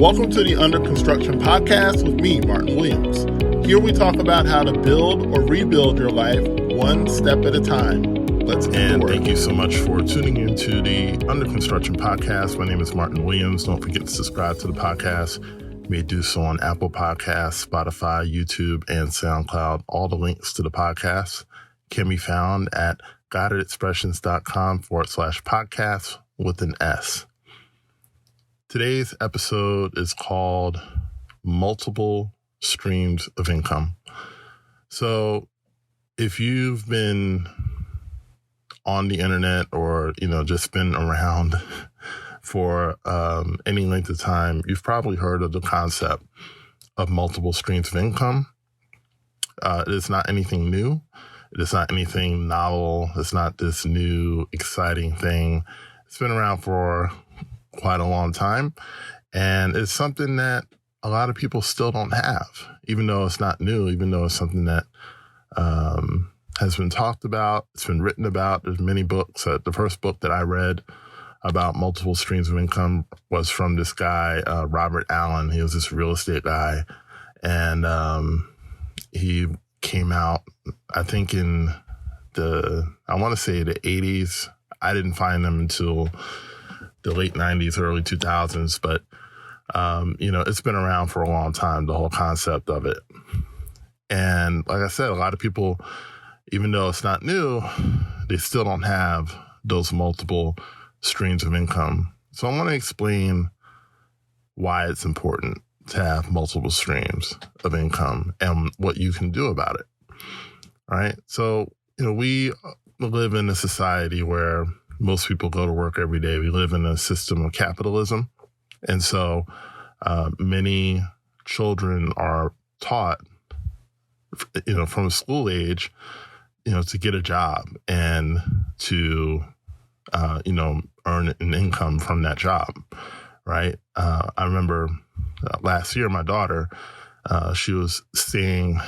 Welcome to the Under Construction Podcast with me, Martin Williams. Here we talk about how to build or rebuild your life one step at a time. Let's get to work. Thank you so much for tuning into the Under Construction Podcast. My name is Martin Williams. Don't forget to subscribe to the podcast. You may do so on Apple Podcasts, Spotify, YouTube, and SoundCloud. All the links to the podcast can be found at guidedexpressions.com/podcast with an S. Today's episode is called Multiple Streams of Income. So if you've been on the internet or, just been around for any length of time, you've probably heard of the concept of multiple streams of income. It is not anything new. It is not anything novel. It's not this new, exciting thing. It's been around for quite a long time. And it's something that a lot of people still don't have, even though it's not new, even though it's something that has been talked about, it's been written about. There's many books. The first book that I read about multiple streams of income was from this guy, Robert Allen. He was this real estate guy. And he came out, I think in the 80s. I didn't find them until the late 90s, early 2000s, but, it's been around for a long time, the whole concept of it. And like I said, a lot of people, even though it's not new, they still don't have those multiple streams of income. So I want to explain why it's important to have multiple streams of income and what you can do about it. All right. So, we live in a society where most people go to work every day. We live in a system of capitalism. And so many children are taught, from a school age, to get a job and to, earn an income from that job, right? I remember last year, my daughter, she was staying,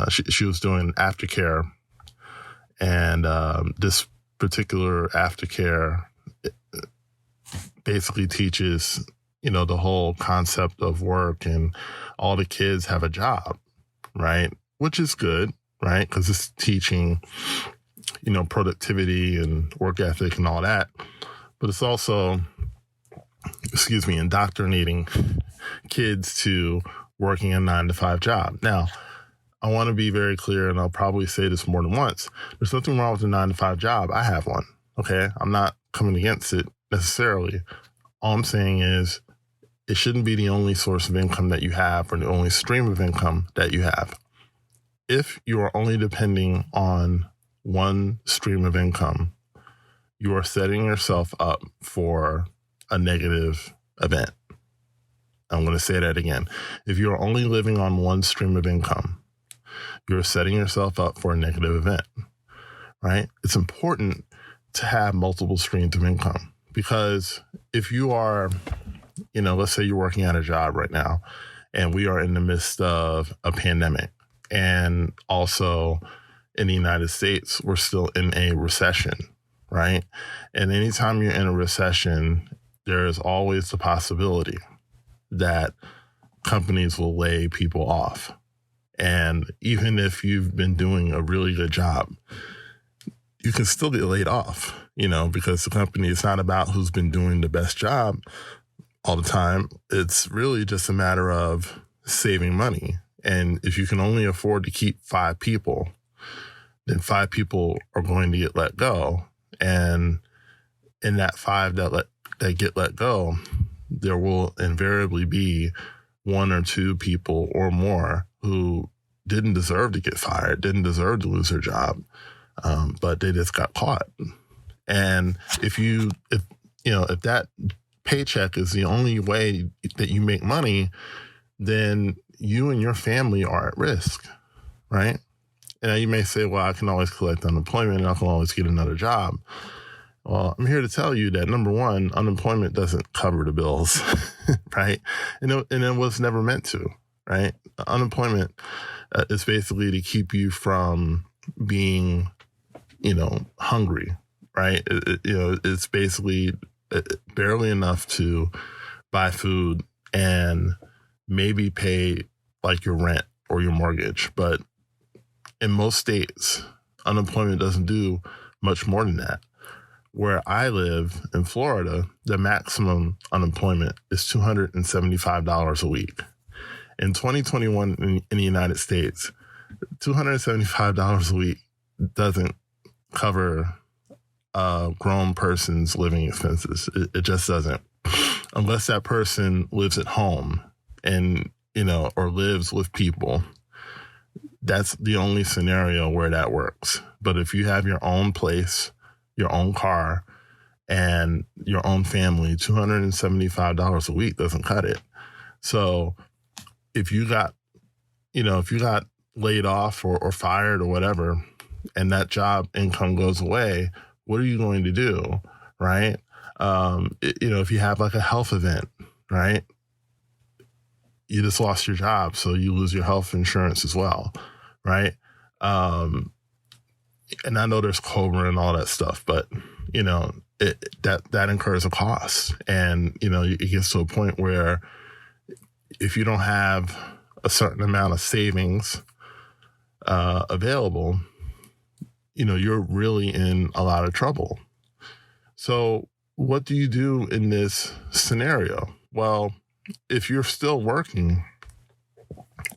she was doing aftercare, and this particular aftercare basically teaches, the whole concept of work, and all the kids have a job, right? Which is good, right? Because it's teaching, productivity and work ethic and all that. But it's also, indoctrinating kids to working a 9-to-5 job. Now, I want to be very clear, and I'll probably say this more than once. There's nothing wrong with a 9-to-5 job. I have one, okay? I'm not coming against it necessarily. All I'm saying is it shouldn't be the only source of income that you have or the only stream of income that you have. If you are only depending on one stream of income, you are setting yourself up for a negative event. I'm going to say that again. If you're only living on one stream of income, you're setting yourself up for a negative event, right? It's important to have multiple streams of income, because if you are, let's say you're working at a job right now, and we are in the midst of a pandemic, and also in the United States, we're still in a recession, right? And anytime you're in a recession, there is always the possibility that companies will lay people off. And even if you've been doing a really good job, you can still get laid off, because the company, it's not about who's been doing the best job all the time. It's really just a matter of saving money. And if you can only afford to keep 5 people, then 5 people are going to get let go. And in that 5 that get let go, there will invariably be 1 or 2 people or more who didn't deserve to get fired, didn't deserve to lose their job, but they just got caught. And if that paycheck is the only way that you make money, then you and your family are at risk, right? And you may say, well, I can always collect unemployment and I can always get another job. Well, I'm here to tell you that, number one, unemployment doesn't cover the bills, right? And it was never meant to, right? Unemployment is basically to keep you from being, hungry, right? It's basically barely enough to buy food and maybe pay like your rent or your mortgage. But in most states, unemployment doesn't do much more than that. Where I live in Florida, the maximum unemployment is $275 a week. In 2021 in the United States, $275 a week doesn't cover a grown person's living expenses. It just doesn't. Unless that person lives at home and, or lives with people. That's the only scenario where that works. But if you have your own place, your own car, and your own family, $275 a week doesn't cut it. So if you got laid off or fired or whatever, and that job income goes away, what are you going to do, right? If you have like a health event, right? You just lost your job, so you lose your health insurance as well, right? And I know there's COBRA and all that stuff, but that incurs a cost, and it gets to a point where if you don't have a certain amount of savings available, you're really in a lot of trouble. So what do you do in this scenario? Well, if you're still working,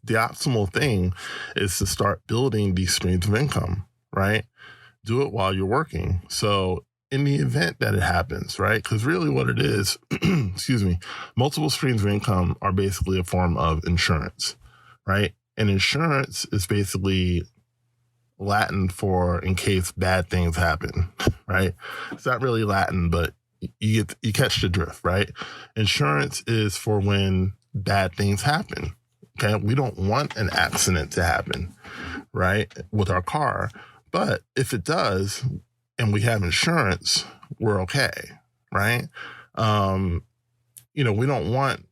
the optimal thing is to start building these streams of income, right? Do it while you're working. So in the event that it happens, right? Because really what it is, multiple streams of income are basically a form of insurance, right? And insurance is basically Latin for in case bad things happen, right? It's not really Latin, but you catch the drift, right? Insurance is for when bad things happen. Okay, we don't want an accident to happen, right, with our car. But if it does, and we have insurance, we're okay, right? We don't want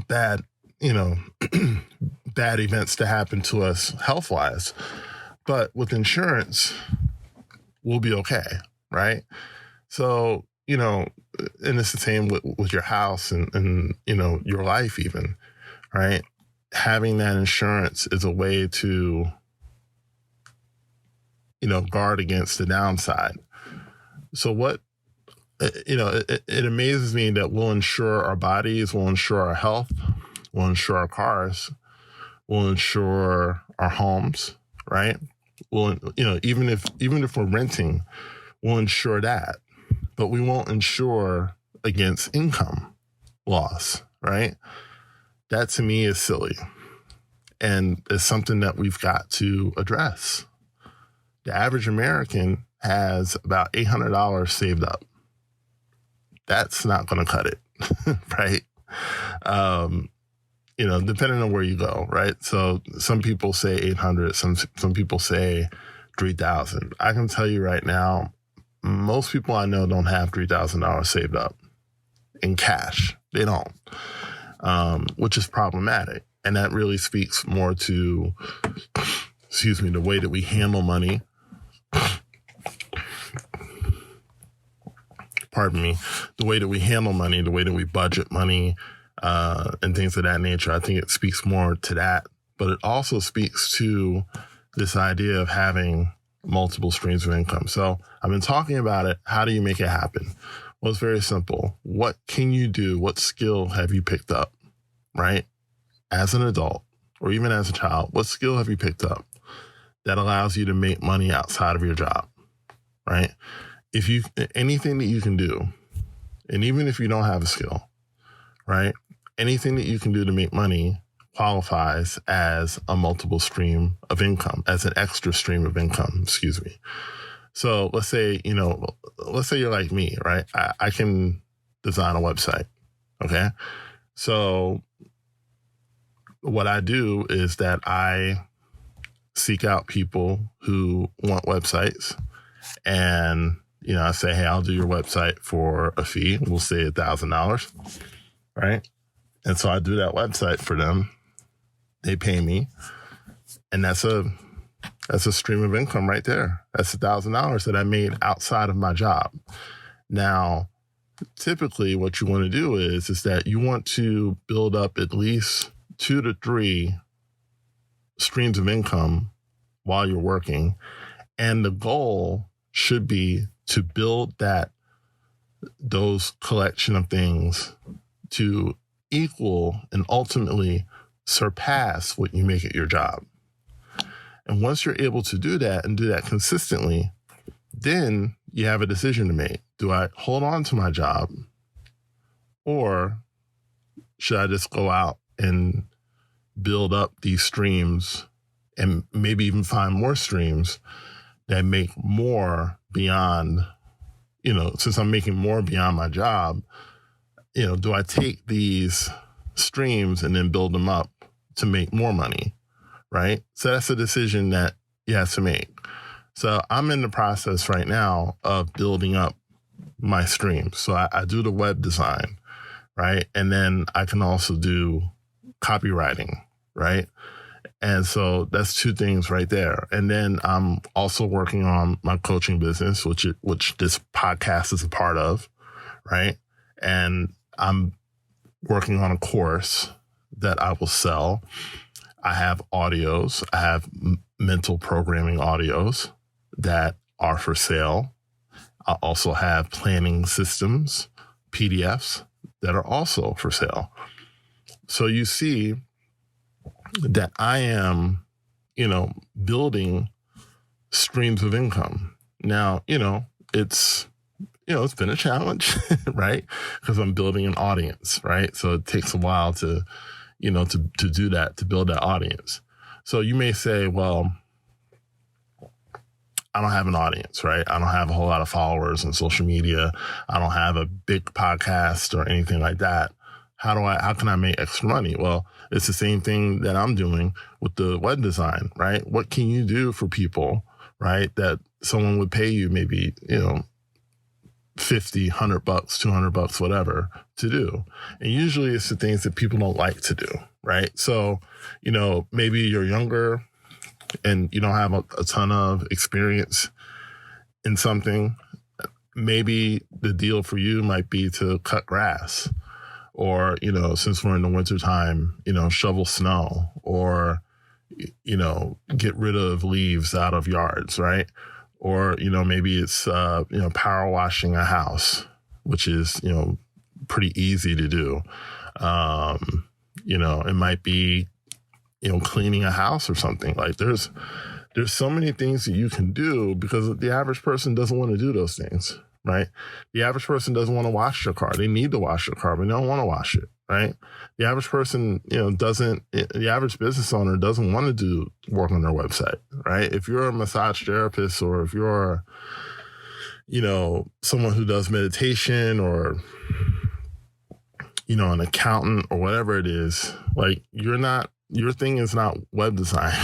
bad, bad events to happen to us health-wise. But with insurance, we'll be okay, right? So, and it's the same with your house and your life even, right? Having that insurance is a way to, guard against the downside. So what, it amazes me that we'll insure our bodies, we'll insure our health, we'll insure our cars, we'll insure our homes, right? Well, even if we're renting, we'll insure that, but we won't insure against income loss, right? That to me is silly, and it's something that we've got to address. The average American has about $800 saved up. That's not going to cut it, right? Depending on where you go, right? So some people say 800, some people say 3,000. I can tell you right now, most people I know don't have $3,000 saved up in cash. They don't, which is problematic. And that really speaks more to, the way that we handle money. Pardon me. The way that we handle money, the way that we budget money, and things of that nature. I think it speaks more to that, but it also speaks to this idea of having multiple streams of income. So I've been talking about it. How do you make it happen? Well, it's very simple. What can you do? What skill have you picked up, right? As an adult or even as a child, what skill have you picked up that allows you to make money outside of your job, right? Anything that you can do, and even if you don't have a skill, right? Anything that you can do to make money qualifies as a multiple stream of income, as an extra stream of income, So let's say you're like me, right? I can design a website, okay? So what I do is that I seek out people who want websites, and, I say, hey, I'll do your website for a fee. We'll say $1,000, right? And so I do that website for them. They pay me, and that's a stream of income right there. That's $1,000 that I made outside of my job. Now, typically what you want to do is that you want to build up at least 2 to 3 streams of income while you're working. And the goal should be to build those collection of things to equal and ultimately surpass what you make at your job. And once you're able to do that and do that consistently, then you have a decision to make. Do I hold on to my job, or should I just go out and build up these streams and maybe even find more streams that make more beyond, since I'm making more beyond my job, do I take these streams and then build them up to make more money, right? So that's a decision that you have to make. So I'm in the process right now of building up my streams. So I do the web design, right? And then I can also do copywriting, right? And so that's 2 things right there. And then I'm also working on my coaching business, which this podcast is a part of, right? And I'm working on a course that I will sell. I have audios. I have mental programming audios that are for sale. I also have planning systems, PDFs, that are also for sale. So you see that I am, building streams of income. Now, it's been a challenge, right? Because I'm building an audience, right? So it takes a while to do that, to build that audience. So you may say, well, I don't have an audience, right? I don't have a whole lot of followers on social media. I don't have a big podcast or anything like that. How can I make extra money? Well, it's the same thing that I'm doing with the web design, right? What can you do for people, right? That someone would pay you maybe, $50, $100, $200, whatever to do. And usually it's the things that people don't like to do, right? So, maybe you're younger and you don't have a ton of experience in something. Maybe the deal for you might be to cut grass, or, since we're in the wintertime, shovel snow, or, get rid of leaves out of yards, right? Or, maybe it's, power washing a house, which is, pretty easy to do. It might be, cleaning a house or something. Like there's so many things that you can do, because the average person doesn't want to do those things, right? The average person doesn't want to wash their car. They need to wash their car, but they don't want to wash it, right? The average person, the average business owner doesn't want to do work on their website, right? If you're a massage therapist, or if you're, someone who does meditation, or, an accountant, or whatever it is, like your thing is not web design,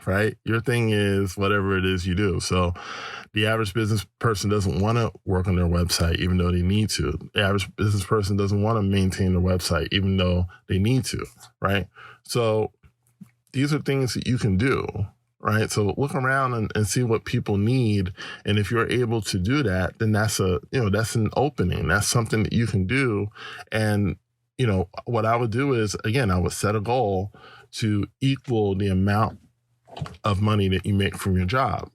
right? Your thing is whatever it is you do. So the average business person doesn't want to work on their website, even though they need to. The average business person doesn't want to maintain their website, even though they need to, right? So these are things that you can do, right? So look around and see what people need. And if you're able to do that, then that's an opening. That's something that you can do. And, what I would do is, again, I would set a goal to equal the amount of money that you make from your job,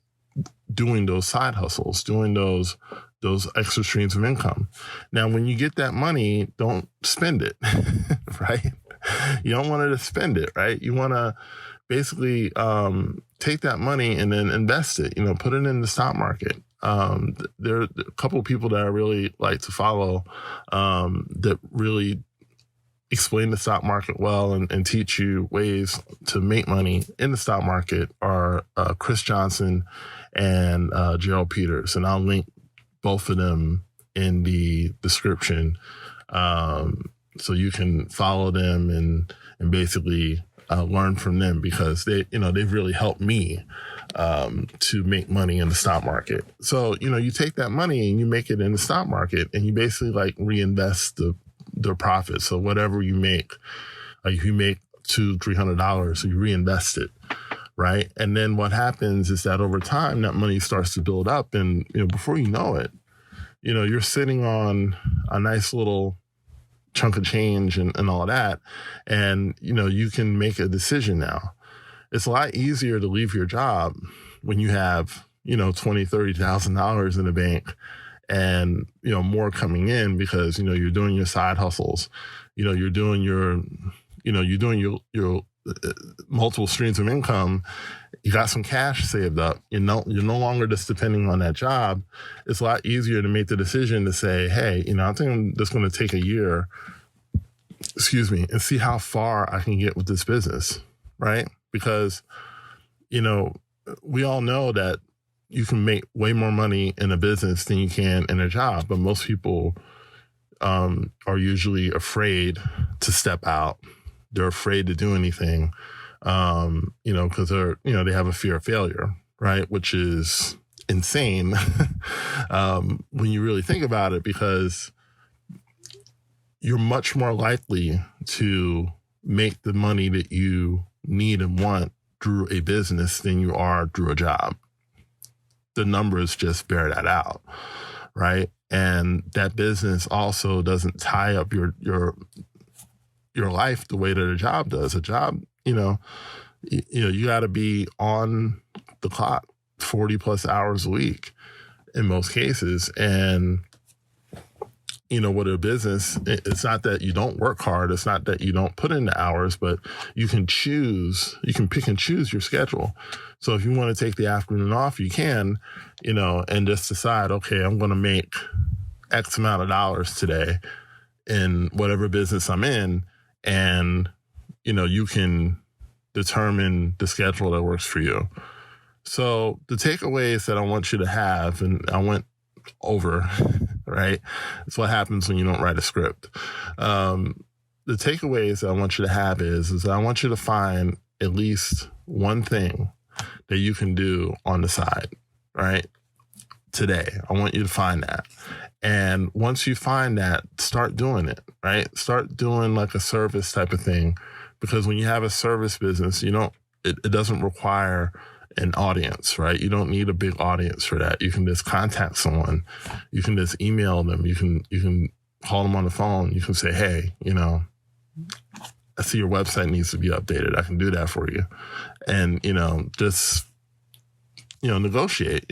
doing those side hustles, doing those extra streams of income. Now, when you get that money, don't spend it, right? You don't want to spend it, right? You want to basically take that money and then invest it, put it in the stock market. There are a couple of people that I really like to follow that really explain the stock market well and teach you ways to make money in the stock market are Chris Johnson and Gerald Peters. And I'll link both of them in the description so you can follow them and basically learn from them, because they've really helped me to make money in the stock market. So, you take that money and you make it in the stock market, and you basically like reinvest the profits. So whatever you make, like if you make $200-$300, so you reinvest it, right? And then what happens is that over time, that money starts to build up, and before you know it, you're sitting on a nice little chunk of change and all of that. And, you can make a decision now. It's a lot easier to leave your job when you have, $20,000, $30,000 in the bank and, more coming in because, you're doing your side hustles, you're doing your multiple streams of income. You got some cash saved up. You're no longer just depending on that job. It's a lot easier to make the decision to say, hey, I think I'm just going to take a year, and see how far I can get with this business, right? Because, we all know that you can make way more money in a business than you can in a job, but most people are usually afraid to step out. They're afraid to do anything, because they have a fear of failure, right? Which is insane when you really think about it, because you're much more likely to make the money that you need and want through a business than you are through a job. The numbers just bear that out, right? And that business also doesn't tie up your life the way that a job does. A job, you got to be on the clock 40 plus hours a week in most cases. And, with a business, it's not that you don't work hard. It's not that you don't put in the hours, but you can pick and choose your schedule. So if you want to take the afternoon off, you can, and just decide, okay, I'm going to make X amount of dollars today in whatever business I'm in. And, you can determine the schedule that works for you. So the takeaways that I want you to have, and I went over, right? It's what happens when you don't write a script. The takeaways that I want you to have is I want you to find at least one thing that you can do on the side, right? Today, I want you to find that. And once you find that, start doing it, right? Start doing like a service type of thing, because when you have a service business, it doesn't require an audience, right? You don't need a big audience for that. You can just contact someone. You can just email them. You can call them on the phone. You can say, hey, I see your website needs to be updated. I can do that for you. And, just, negotiate,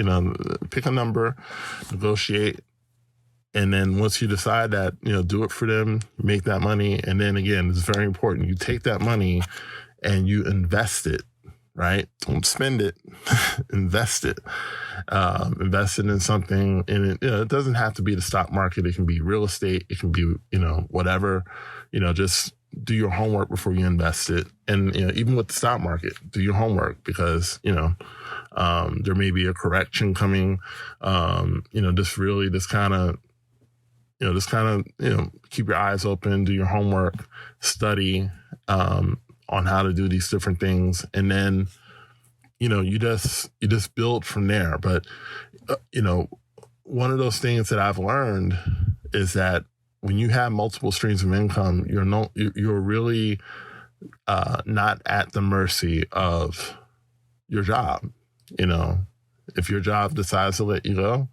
pick a number, negotiate. And then once you decide that, do it for them, make that money. And then again, it's very important. You take that money and you invest it, right? Don't spend it, invest it. Invest it in something. And it doesn't have to be the stock market. It can be real estate. It can be, whatever, just do your homework before you invest it. And, even with the stock market, do your homework because, there may be a correction coming, just kind of keep your eyes open, do your homework, study, on how to do these different things. And then, you just build from there. But, one of those things that I've learned is that when you have multiple streams of income, you're really not at the mercy of your job. If your job decides to let you go,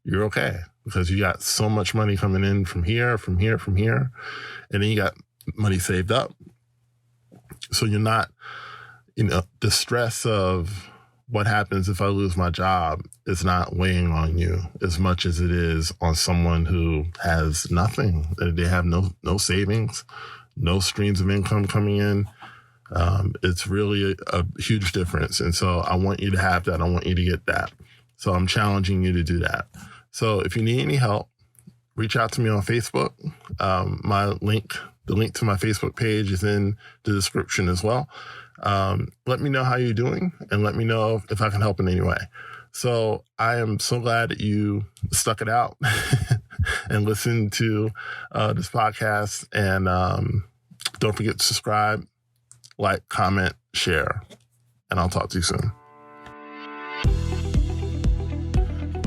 you're okay because you got so much money coming in from here, and then you got money saved up. So you're not, the stress of what happens if I lose my job is not weighing on you as much as it is on someone who has nothing. They have no savings, no streams of income coming in. It's really a huge difference. And so I want you to have that. I want you to get that. So I'm challenging you to do that. So if you need any help, reach out to me on Facebook. The link to my Facebook page is in the description as well. Let me know how you're doing and let me know if I can help in any way. So I am so glad that you stuck it out and listened to this podcast. And don't forget to subscribe, like, comment, share, and I'll talk to you soon.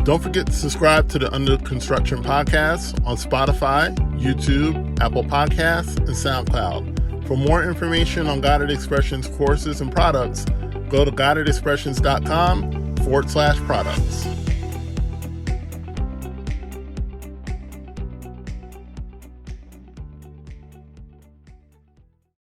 Don't forget to subscribe to the Under Construction podcast on Spotify, YouTube, Apple Podcasts, and SoundCloud. For more information on Guided Expressions courses and products, go to guidedexpressions.com/products.